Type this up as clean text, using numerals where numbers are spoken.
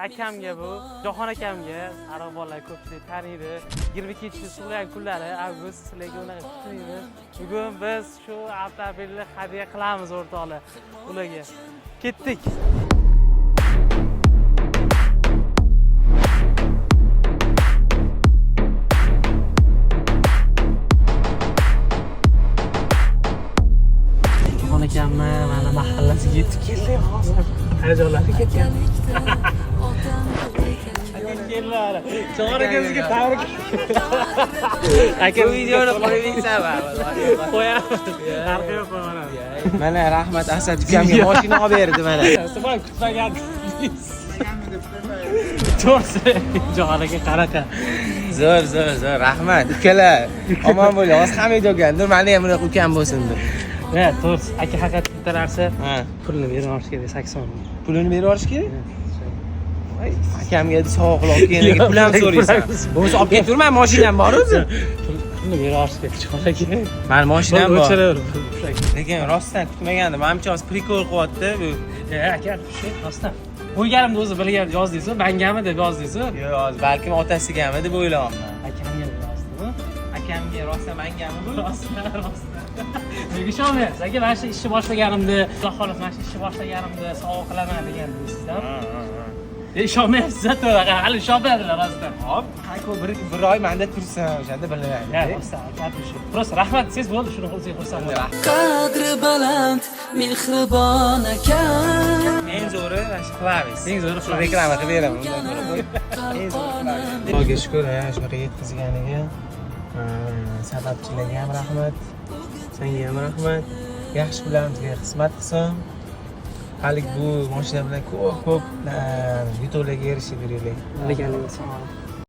akamga bu, Jahon akamga, sariq bolalar ko'pchilik taniydi. 22 tug'ilgan kunlari avgust, sizlarga unaqa kutlaymiz. Bugun biz shu avtomobilni hadya qilamiz o'rtoqlar. Ularga ketdik. Akamni mana mahallasiga yetib keldik hozir. Hayajonlari ketgan. Kellar. Jahon akamizga tabrik. Aka videoni qo'yingizmi? Qo'yamiz. Arxiv qo'yamiz. Mana rahmat Asad ukamga mashina olib berdi mana. Sizlar kutmagan. To'g'ri. Jahon aka qanaqa? Zo'r, rahmat. Ukalar omon bo'ling. Hozir Hamid o'gandir, meni ham bunaqa ukam bo'lsindir. Ha, to'g'ri. Aka haqiqat bitta narsa, pulni berib olish kerak, 80 ming. Pulini berib olish kerak? Voy, akamga sovg'lar olib kelganiga pul ham so'raysan. Bo'lmasa olib keturman, mashinam bor o'zi. Pulni berib olish kerak, Jahon aka. Meni mashinam bor. O'chiraver. Lekin rostdan kutmagandim. Menimcha hozir prikol qilyapti bu. Aka, rostdan. Qo'yganimni o'zi bilgan yozdingiz-ku, mangami deb yozdingiz-ku. Yo'q, hozir balkim otasigami deb o'ylayapman. Akamga yozdingmi? Akamga rostdan mangami bu? Rostdan. Nega ishonmayapsiz? Aka, mana shu ishni boshlaganimda, Xudo xohlasa mana shu ishni boshlaganimda sovg'a qilaman degan sizdan. Ishonmayapsiz-a, to'g'ri, hali ishonmayaptilar rostdan. Hop, Qayko bir oy menda tursin, o'shanda bilaman. Ya, rostdan, aytishim. Prosta rahmat, siz bo'ldi, shuni o'zingizga xursand bo'ling. Qadri baland, mehribon akam. Eng zo'ri mana shu klavis. Eng zo'ri shu reklama qilib beraman. Eng zo'ri klavis. Xudoga shukr, shunga yetkazganiga. Sababchilarga ham rahmat. Senga ham rahmat. Yaxshi bilamizga xizmat qilsin. Hali bu mashina bilan ko'p yutuqlarga erishib yuringlar. Lekin sog' bo'ling.